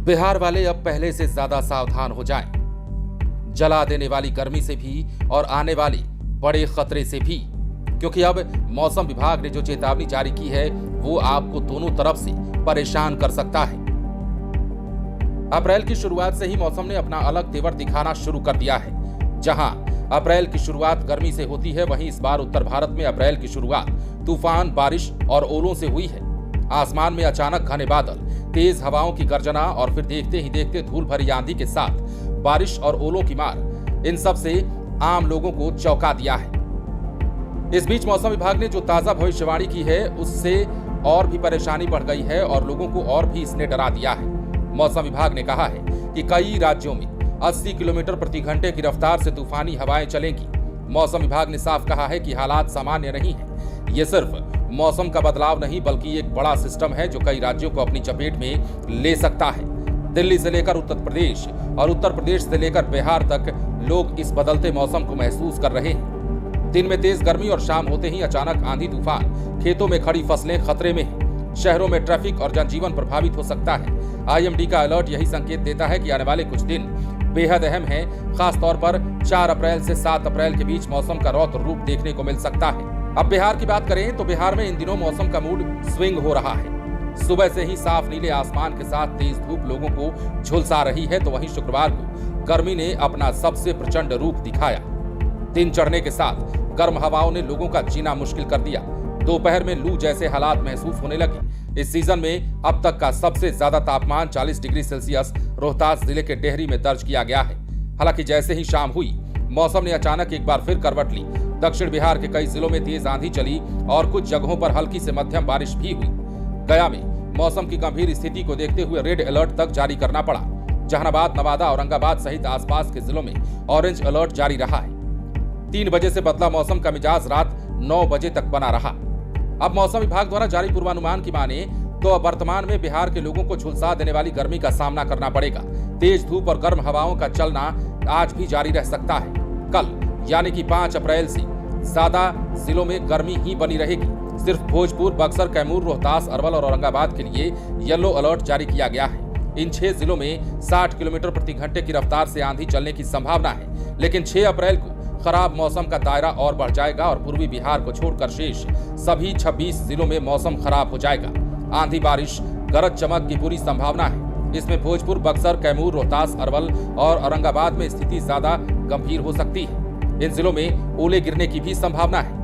बिहार वाले अब पहले से ज्यादा सावधान हो जाएं। जला देने वाली गर्मी से भी और आने वाले बड़े खतरे से भी, क्योंकि अब मौसम विभाग ने जो चेतावनी जारी की है वो आपको दोनों तरफ से परेशान कर सकता है। अप्रैल की शुरुआत से ही मौसम ने अपना अलग तेवर दिखाना शुरू कर दिया है। जहां अप्रैल की शुरुआत गर्मी से होती है, वहीं इस बार उत्तर भारत में अप्रैल की शुरुआत तूफान, बारिश और ओलों से हुई है। आसमान में अचानक घने बादल, तेज हवाओं की गर्जना और फिर देखते ही देखते धूल भरी आंधी के साथ बारिश और ओलों की मार, इन सब से आम लोगों को चौंका दिया है। इस बीच मौसम विभाग ने जो ताजा भविष्यवाणी की है उससे और भी परेशानी बढ़ गई है और लोगों को और भी इसने डरा दिया है। मौसम विभाग ने कहा है कि कई राज्यों में 80 किलोमीटर प्रति घंटे की रफ्तार से तूफानी हवाएं चलेंगी। मौसम विभाग ने साफ कहा है कि हालात सामान्य नहीं है। ये सिर्फ मौसम का बदलाव नहीं बल्कि एक बड़ा सिस्टम है जो कई राज्यों को अपनी चपेट में ले सकता है। दिल्ली से लेकर उत्तर प्रदेश और उत्तर प्रदेश से लेकर बिहार तक लोग इस बदलते मौसम को महसूस कर रहे हैं। दिन में तेज गर्मी और शाम होते ही अचानक आंधी तूफान, खेतों में खड़ी फसलें खतरे में हैं। शहरों में ट्रैफिक और जनजीवन प्रभावित हो सकता है। IMD का अलर्ट यही संकेत देता है कि आने वाले कुछ दिन बेहद अहम है। खास तौर पर 4 अप्रैल से 7 अप्रैल के बीच मौसम का रौद्र रूप देखने को मिल सकता है। अब बिहार की बात करें तो बिहार में इन दिनों मौसम का मूड स्विंग हो रहा है। सुबह से ही साफ नीले आसमान के साथ तेज धूप लोगों को झुलसा रही है, तो वहीं शुक्रवार को गर्मी ने अपना सबसे प्रचंड रूप दिखाया। दिन चढ़ने के साथ गर्म हवाओं ने लोगों का जीना मुश्किल कर दिया। दोपहर में लू जैसे हालात महसूस होने लगे। इस सीजन में अब तक का सबसे ज्यादा तापमान 40 डिग्री सेल्सियस रोहतास जिले के डेहरी में दर्ज किया गया है। हालांकि जैसे ही शाम हुई, मौसम ने अचानक एक बार फिर करवट ली। दक्षिण बिहार के कई जिलों में तेज आंधी चली और कुछ जगहों पर हल्की से मध्यम बारिश भी हुई। गया में मौसम की गंभीर स्थिति को देखते हुए रेड अलर्ट तक जारी करना पड़ा। जहानाबाद, नवादा, औरंगाबाद सहित आसपास के जिलों में ऑरेंज अलर्ट जारी रहा है। 3 बजे से बदला मौसम का मिजाज रात 9 बजे तक बना रहा। अब मौसम विभाग द्वारा जारी पूर्वानुमान की माने तो वर्तमान में बिहार के लोगों को झुलसा देने वाली गर्मी का सामना करना पड़ेगा। तेज धूप और गर्म हवाओं का चलना आज भी जारी रह सकता है। कल यानी कि 5 अप्रैल से ज्यादा जिलों में गर्मी ही बनी रहेगी। सिर्फ भोजपुर, बक्सर, कैमूर, रोहतास, अरवल और औरंगाबाद के लिए येलो अलर्ट जारी किया गया है। इन 6 जिलों में 60 किलोमीटर प्रति घंटे की रफ्तार से आंधी चलने की संभावना है। लेकिन 6 अप्रैल को खराब मौसम का दायरा और बढ़ जाएगा और पूर्वी बिहार को छोड़कर शेष सभी 26 जिलों में मौसम खराब हो जाएगा। आंधी, बारिश, गरज चमक की पूरी संभावना है। इसमें भोजपुर, बक्सर, कैमूर, रोहतास, अरवल और औरंगाबाद में स्थिति ज्यादा गंभीर हो सकती है। इन जिलों में ओले गिरने की भी संभावना है।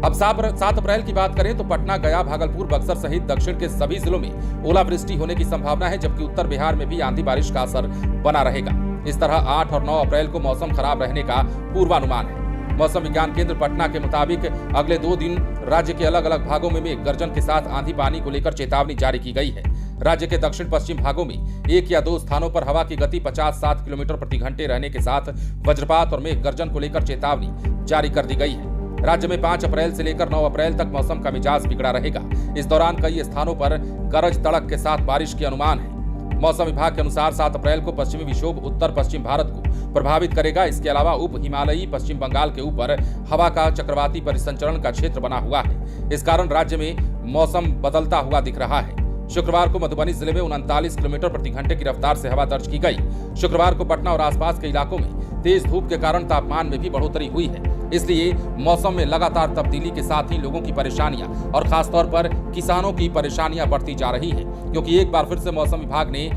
अब 7 अप्रैल की बात करें तो पटना, गया, भागलपुर, बक्सर सहित दक्षिण के सभी जिलों में ओलावृष्टि होने की संभावना है, जबकि उत्तर बिहार में भी आंधी बारिश का असर बना रहेगा। इस तरह 8 और 9 अप्रैल को मौसम खराब रहने का पूर्वानुमान है। मौसम विज्ञान केंद्र पटना के मुताबिक अगले 2 दिन राज्य के अलग अलग भागों में मेघ गर्जन के साथ आंधी पानी को लेकर चेतावनी जारी की गई है। राज्य के दक्षिण पश्चिम भागों में 1 या 2 स्थानों पर हवा की गति 50-60 किलोमीटर प्रति घंटे रहने के साथ वज्रपात और मेघ गर्जन को लेकर चेतावनी जारी कर दी गई है। राज्य में 5 अप्रैल से लेकर 9 अप्रैल तक मौसम का मिजाज बिगड़ा रहेगा। इस दौरान कई स्थानों पर गरज तड़क के साथ बारिश के अनुमान है। मौसम विभाग के अनुसार 7 अप्रैल को पश्चिमी विक्षोभ उत्तर पश्चिम भारत को प्रभावित करेगा। इसके अलावा उप हिमालयी पश्चिम बंगाल के ऊपर हवा का चक्रवाती परिसंचरण का क्षेत्र बना हुआ है। इस कारण राज्य में मौसम बदलता हुआ दिख रहा है। शुक्रवार को मधुबनी जिले में 39 किलोमीटर प्रति घंटे की रफ्तार से हवा दर्ज की गई। शुक्रवार को पटना और आसपास के इलाकों में तेज धूप के कारण तापमान में भी बढ़ोतरी हुई है। इसलिए मौसम में लगातार तब्दीली के साथ ही लोगों की परेशानियां और खासतौर पर किसानों की परेशानियां बढ़ती जा रही हैं, क्योंकि एक बार फिर से मौसम विभाग ने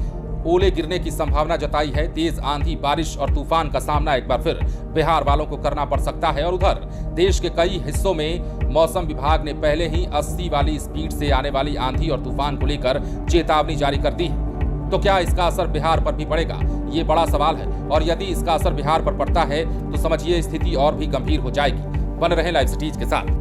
ओले गिरने की संभावना जताई है। तेज आंधी, बारिश और तूफान का सामना एक बार फिर बिहार वालों को करना पड़ सकता है। और उधर देश के कई हिस्सों में मौसम विभाग ने पहले ही 80 वाली स्पीड से आने वाली आंधी और तूफान को लेकर चेतावनी जारी कर दी है। तो क्या इसका असर बिहार पर भी पड़ेगा, ये बड़ा सवाल है। और यदि इसका असर बिहार पर पड़ता है तो समझिए स्थिति और भी गंभीर हो जाएगी। बने रहें लाइव सिटीज के साथ।